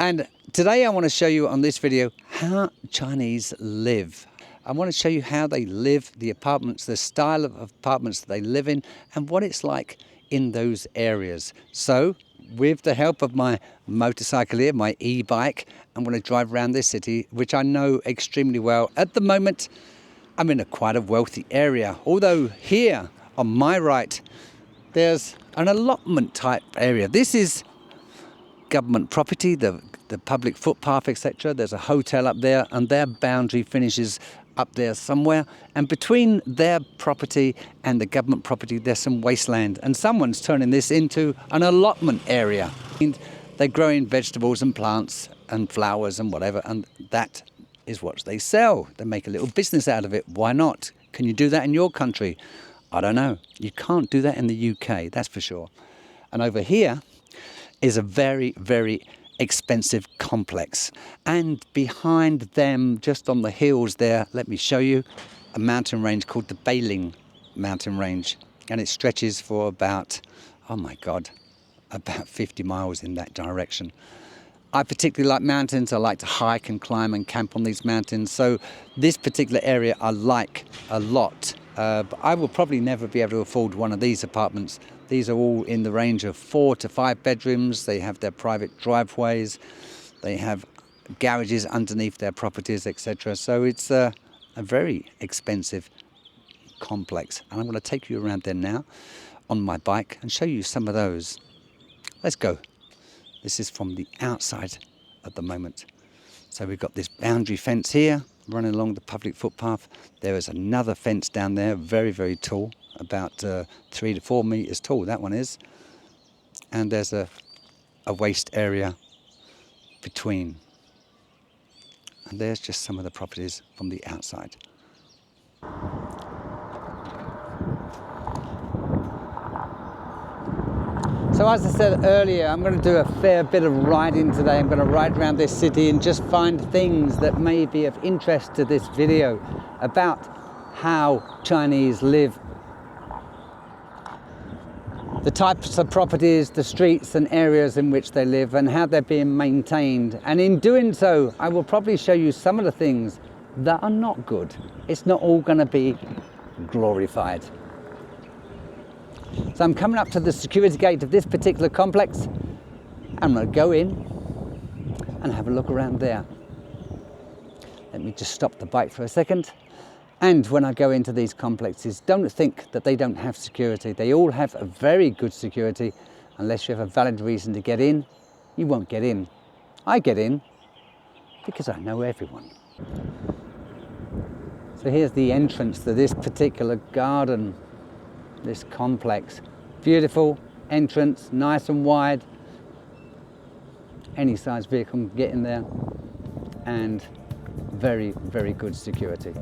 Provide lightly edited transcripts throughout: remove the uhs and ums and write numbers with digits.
And today I want to show you on this video how Chinese live. I want to show you how they live, the apartments, the style of apartments that they live in, and what it's like in those areas. So, with the help of my motorcycle here, my e-bike, I'm going to drive around this city, which I know extremely well. At the moment, I'm in quite a wealthy area. Although here, on my right, there's an allotment type area. This is government property, the public footpath, etc. There's a hotel up there, and their boundary finishes up there somewhere. And between their property and the government property, there's some wasteland. And someone's turning this into an allotment area. And they're growing vegetables and plants and flowers and whatever, and that is what they sell. They make a little business out of it. Why not? Can you do that in your country? I don't know. You can't do that in the UK, that's for sure. And over here is a very, very expensive complex. And behind them, just on the hills there, let me show you, a mountain range called the Bailing mountain range. And it stretches for about, oh my God, about 50 miles in that direction. I particularly like mountains. I like to hike and climb and camp on these mountains. So this particular area I like a lot. But I will probably never be able to afford one of these apartments. These are all in the range of 4 to 5 bedrooms. They have their private driveways. They have garages underneath their properties, etc. So it's a very expensive complex. And I'm going to take you around there now on my bike and show you some of those. Let's go. This is from the outside at the moment. So we've got this boundary fence here running along the public footpath. There is another fence down there, very, very tall, about 3 to 4 meters tall, that one is. And there's a waste area between. And there's just some of the properties from the outside. So as I said earlier, I'm going to do a fair bit of riding today. I'm going to ride around this city and just find things that may be of interest to this video about how Chinese live, the types of properties, the streets and areas in which they live, and how they're being maintained. And in doing so, I will probably show you some of the things that are not good. It's not all going to be glorified. So I'm coming up to the security gate of this particular complex. I'm going to go in and have a look around there. Let me just stop the bike for a second. And when I go into these complexes, don't think that they don't have security. They all have a very good security. Unless you have a valid reason to get in, you won't get in. I get in because I know everyone. So here's the entrance to this particular garden, this complex. Beautiful entrance, nice and wide. Any size vehicle can get in there, and very, very good security.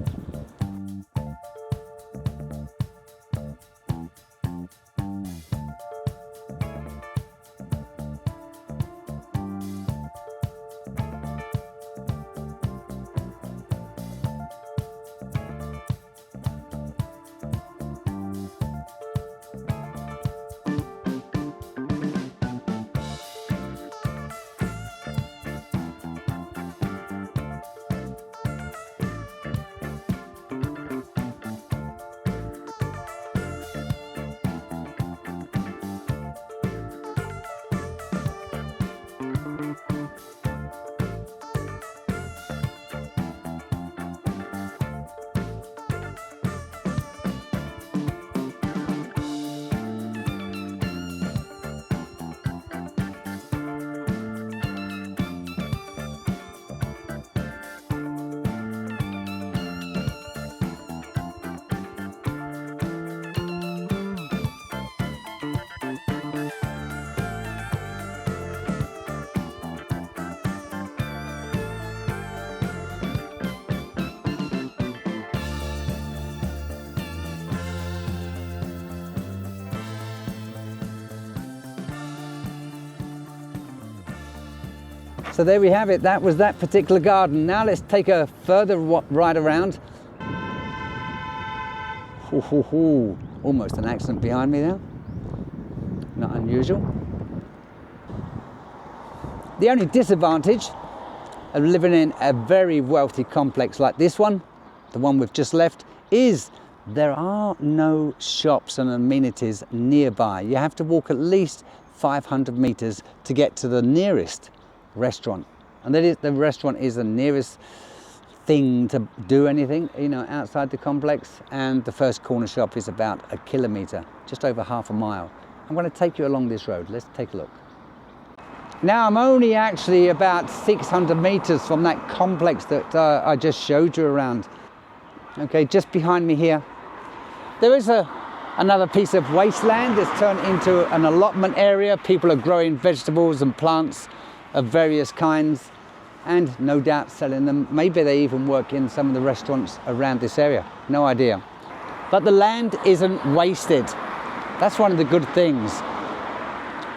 So there we have it. That was that particular garden. Now let's take a further ride around. Almost an accident behind me there. Not unusual. The only disadvantage of living in a very wealthy complex like this one, the one we've just left, is there are no shops and amenities nearby. You have to walk at least 500 meters to get to the nearest restaurant. And that is, the restaurant is the nearest thing to do anything, you know, outside the complex. And the first corner shop is about a kilometer, just over half a mile. I'm going to take you along this road. Let's take a look. Now I'm only actually about 600 meters from that complex that I just showed you around. Okay, just behind me here, there is another piece of wasteland that's turned into an allotment area. People are growing vegetables and plants of various kinds, and no doubt selling them. Maybe they even work in some of the restaurants around this area, no idea. But the land isn't wasted. That's one of the good things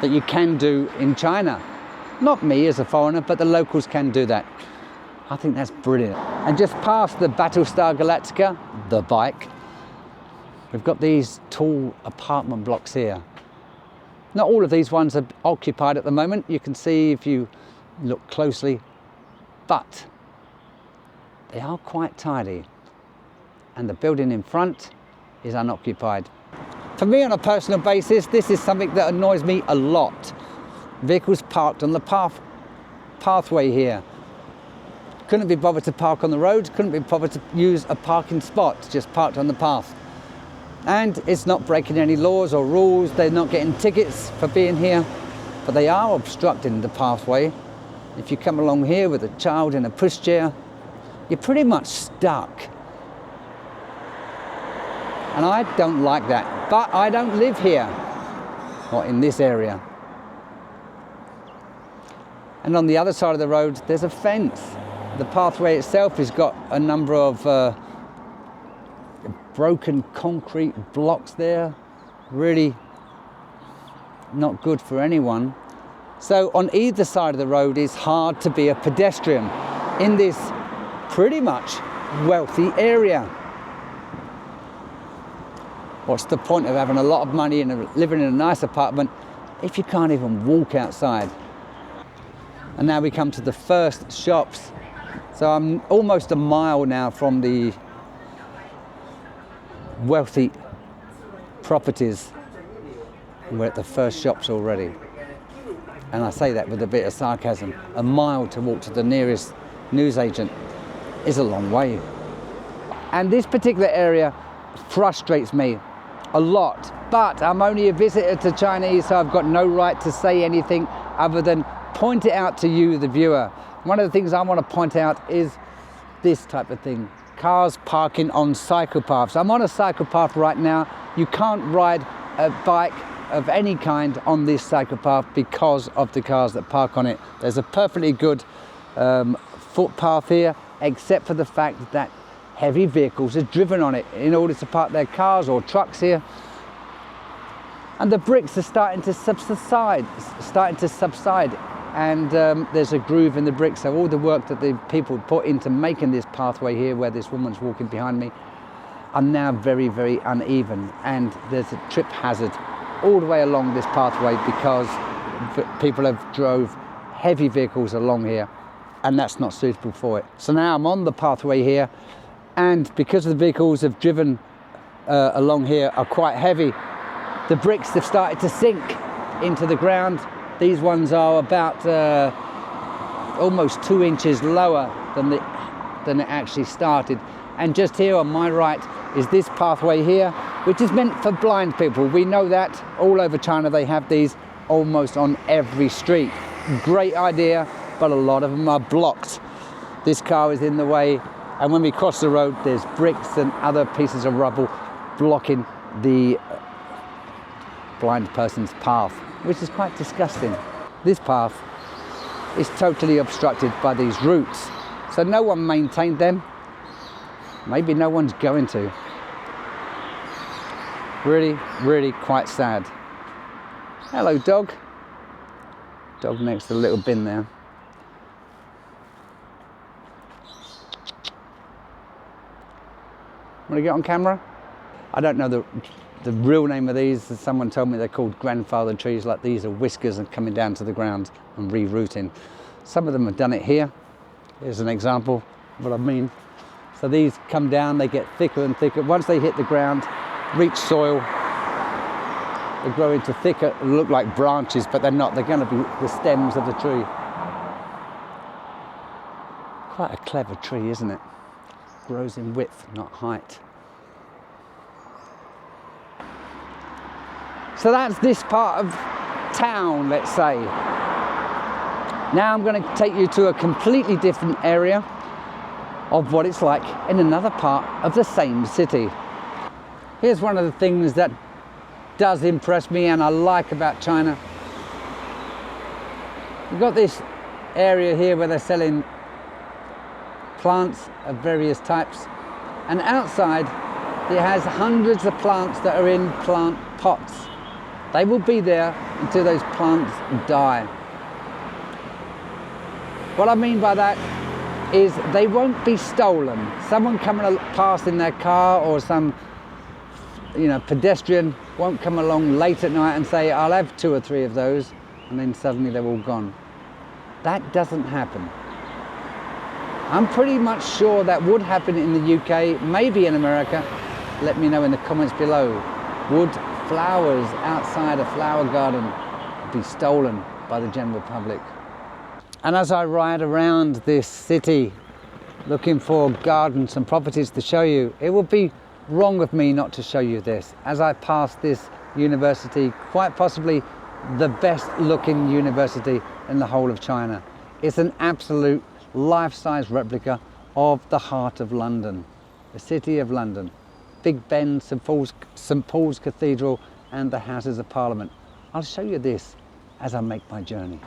that you can do in China. Not me as a foreigner, but the locals can do that. I think that's brilliant. And just past the Battlestar Galactica, the bike, we've got these tall apartment blocks here. Not all of these ones are occupied at the moment. You can see if you look closely, but they are quite tidy. And the building in front is unoccupied. For me, on a personal basis, this is something that annoys me a lot. Vehicles parked on the pathway here. Couldn't be bothered to park on the road, couldn't be bothered to use a parking spot, just parked on the path. And it's not breaking any laws or rules, they're not getting tickets for being here, but they are obstructing the pathway. If you come along here with a child in a pushchair, you're pretty much stuck. And I don't like that, but I don't live here, not in this area. And on the other side of the road, there's a fence. The pathway itself has got a number of broken concrete blocks there. Really not good for anyone. So on either side of the road, it's hard to be a pedestrian in this pretty much wealthy area. What's the point of having a lot of money and living in a nice apartment if you can't even walk outside? And now we come to the first shops. So I'm almost a mile now from the wealthy properties. We're at the first shops already. And I say that with a bit of sarcasm. A mile to walk to the nearest newsagent is a long way. And this particular area frustrates me a lot. But I'm only a visitor to Chinese, so I've got no right to say anything other than point it out to you, the viewer. One of the things I want to point out is this type of thing. Cars parking on cycle paths. I'm on a cycle path right now. You can't ride a bike of any kind on this cycle path because of the cars that park on it. There's a perfectly good footpath here, except for the fact that heavy vehicles are driven on it in order to park their cars or trucks here. And the bricks are starting to subside. And there's a groove in the bricks, so all the work that the people put into making this pathway here, where this woman's walking behind me, are now very, very uneven. And there's a trip hazard all the way along this pathway because people have drove heavy vehicles along here, and that's not suitable for it. So now I'm on the pathway here, and because the vehicles have driven along here are quite heavy, the bricks have started to sink into the ground. These ones are about almost 2 inches lower than it actually started. And just here on my right is this pathway here, which is meant for blind people. We know that all over China they have these almost on every street. Great idea, but a lot of them are blocked. This car is in the way, and when we cross the road, there's bricks and other pieces of rubble blocking the blind person's path, which is quite disgusting. This path is totally obstructed by these roots, so no one maintained them. Maybe no one's going to. Really, really quite sad. Hello, dog. Dog next to the little bin there. Want to get on camera? I don't know The real name of these, someone told me they're called grandfather trees, like these are whiskers and coming down to the ground and rerouting. Some of them have done it here. Here's an example of what I mean. So these come down, they get thicker and thicker. Once they hit the ground, reach soil, they grow into thicker, look like branches, but they're not. They're going to be the stems of the tree. Quite a clever tree, isn't it? Grows in width, not height. So that's this part of town, let's say. Now I'm going to take you to a completely different area of what it's like in another part of the same city. Here's one of the things that does impress me and I like about China. You've got this area here where they're selling plants of various types, and outside it has hundreds of plants that are in plant pots. They will be there until those plants die. What I mean by that is they won't be stolen. Someone coming past in their car or some pedestrian won't come along late at night and say, I'll have 2 or 3 of those, and then suddenly they're all gone. That doesn't happen. I'm pretty much sure that would happen in the UK, maybe in America. Let me know in the comments below. Would flowers outside a flower garden be stolen by the general public? And as I ride around this city looking for gardens and properties to show you, it would be wrong of me not to show you this. As I pass this university, quite possibly the best looking university in the whole of China. It's an absolute life-size replica of the heart of London, the city of London. Big Ben, St Paul's Cathedral and the Houses of Parliament. I'll show you this as I make my journey.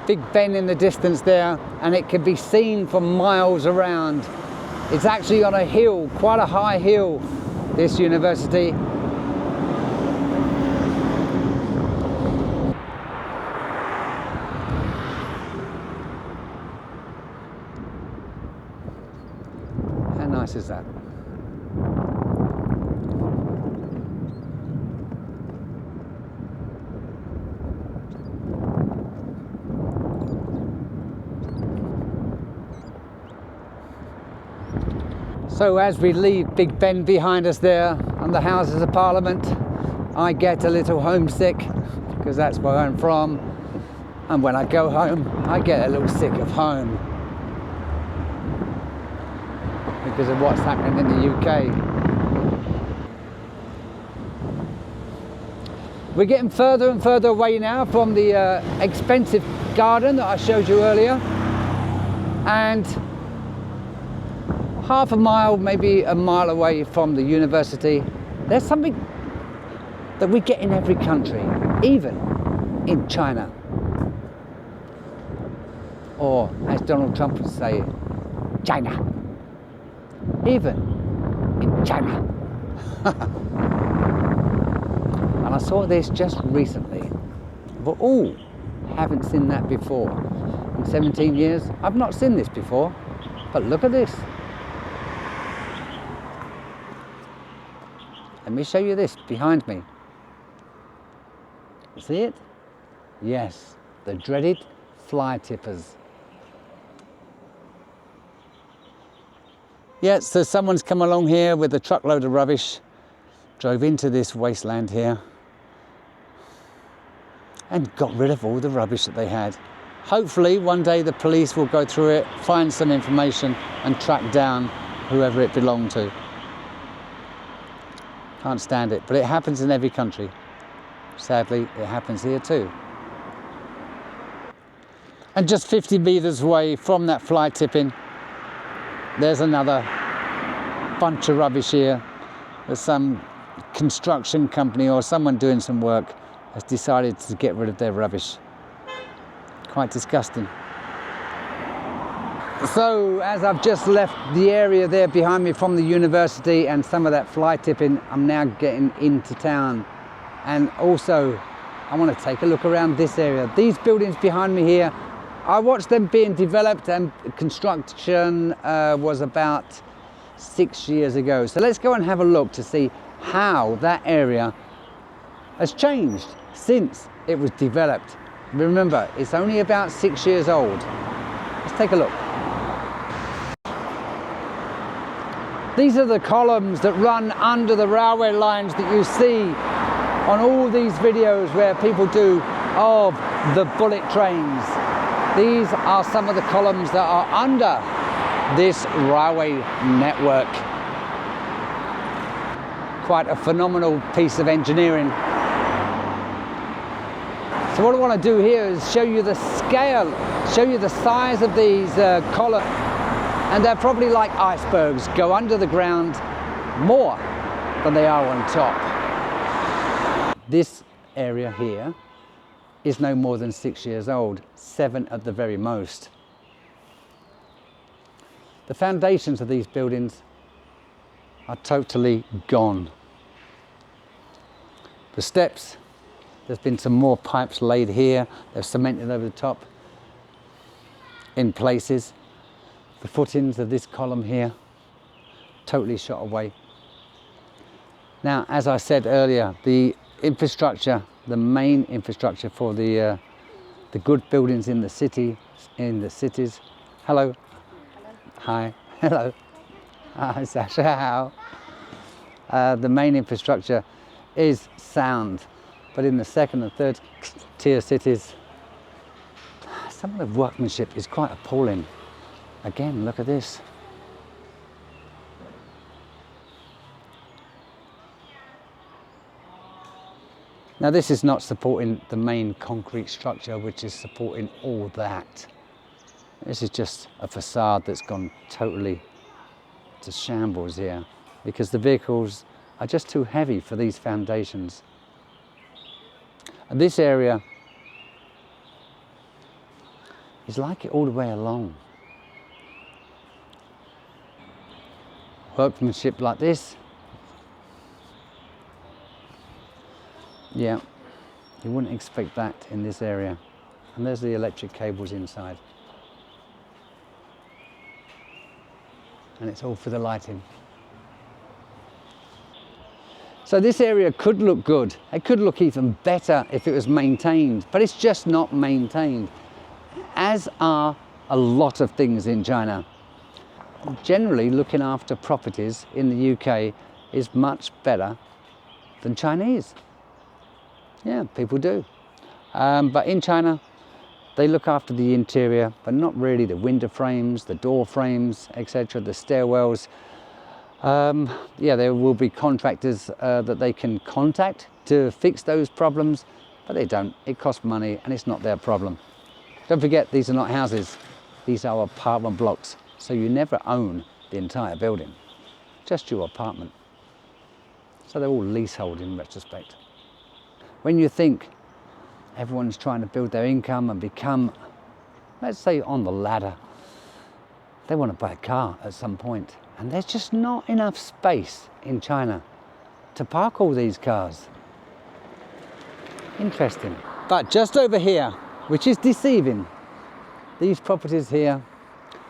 Big Ben in the distance there, and it can be seen for miles around. It's actually on a hill, quite a high hill, this university. How nice is that? So as we leave Big Ben behind us there and the Houses of Parliament, I get a little homesick because that's where I'm from. And when I go home, I get a little sick of home because of what's happening in the UK. We're getting further and further away now from the expensive garden that I showed you earlier. And half a mile, maybe a mile away from the university, there's something that we get in every country, even in China. Or, as Donald Trump would say, China. Even in China. And I saw this just recently. But haven't seen that before. In 17 years, I've not seen this before. But look at this. Let me show you this behind me. See it? Yes, the dreaded fly tippers. Yeah, so someone's come along here with a truckload of rubbish, drove into this wasteland here, and got rid of all the rubbish that they had. Hopefully, one day the police will go through it, find some information, and track down whoever it belonged to. Can't stand it, but it happens in every country. Sadly, it happens here too. And just 50 meters away from that fly tipping, there's another bunch of rubbish here. There's some construction company or someone doing some work has decided to get rid of their rubbish. Quite disgusting. So as I've just left the area there behind me from the university and some of that fly tipping, I'm now getting into town. And also I want to take a look around this area. These buildings behind me here, I watched them being developed, and construction was about 6 years ago. So let's go and have a look to see how that area has changed since it was developed. Remember, it's only about 6 years old. Let's take a look. These are the columns that run under the railway lines that you see on all these videos where people do of the bullet trains. These are some of the columns that are under this railway network. Quite a phenomenal piece of engineering. So what I want to do here is show you the scale, show you the size of these columns. And they're probably like icebergs, go under the ground more than they are on top. This area here is no more than 6 years old, 7 at the very most. The foundations of these buildings are totally gone. The steps, there's been some more pipes laid here, they've cemented over the top in places. The footings of this column here, totally shot away. Now, as I said earlier, the infrastructure, the main infrastructure for the good buildings in the cities. Hello. Hello. Hi. Hello. Hi, Sasha. How? The main infrastructure is sound, but in the second and third tier cities, some of the workmanship is quite appalling. Again, look at this. Now this is not supporting the main concrete structure which is supporting all that. This is just a facade that's gone totally to shambles here because the vehicles are just too heavy for these foundations. And this area is like it all the way along. Workmanship like this, yeah, you wouldn't expect that in this area. And there's the electric cables inside. And it's all for the lighting. So this area could look good. It could look even better if it was maintained, but it's just not maintained, as are a lot of things in China. Generally, looking after properties in the UK is much better than Chinese. Yeah, people do. But in China, they look after the interior, but not really the window frames, the door frames, etc., the stairwells. Yeah, there will be contractors that they can contact to fix those problems, but they don't. It costs money and it's not their problem. Don't forget, these are not houses. These are apartment blocks. So you never own the entire building, just your apartment. So they're all leasehold in retrospect. When you think everyone's trying to build their income and become, let's say, on the ladder, they want to buy a car at some point, and there's just not enough space in China to park all these cars. Interesting. But just over here, which is deceiving, these properties here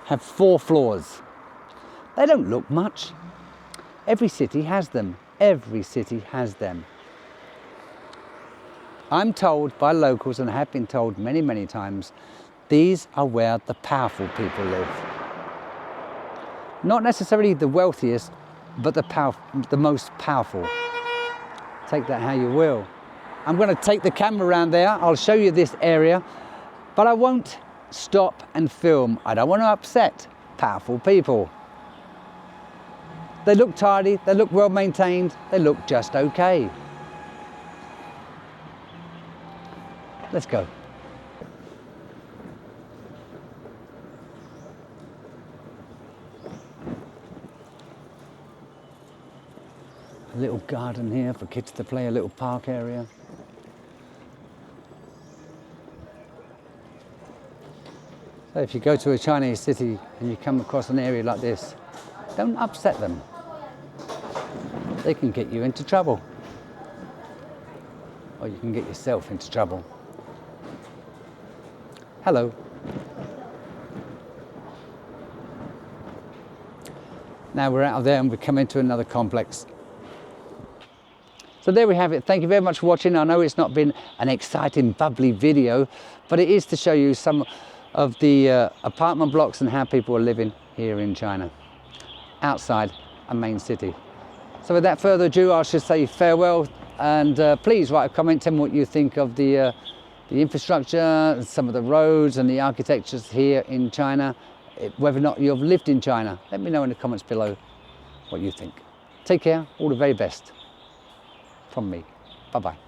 have 4 floors. They don't look much. Every city has them. Every city has them. I'm told by locals, and I have been told many, many times, these are where the powerful people live. Not necessarily the wealthiest, but the most powerful. Take that how you will. I'm going to take the camera around there. I'll show you this area, but I won't stop and film. I don't want to upset powerful people. They look tidy, they look well maintained, they look just okay. Let's go. A little garden here for kids to play, a little park area. So if you go to a Chinese city and you come across an area like this, don't upset them. They can get you into trouble. Or you can get yourself into trouble. Hello. Now we're out of there and we come into another complex. So there we have it. Thank you very much for watching. I know it's not been an exciting, bubbly video, but it is to show you some of the apartment blocks and how people are living here in China, outside a main city. So without further ado, I should say farewell, and please write a comment, tell me what you think of the infrastructure, some of the roads and the architectures here in China, whether or not you've lived in China. Let me know in the comments below what you think. Take care, all the very best from me. Bye-bye.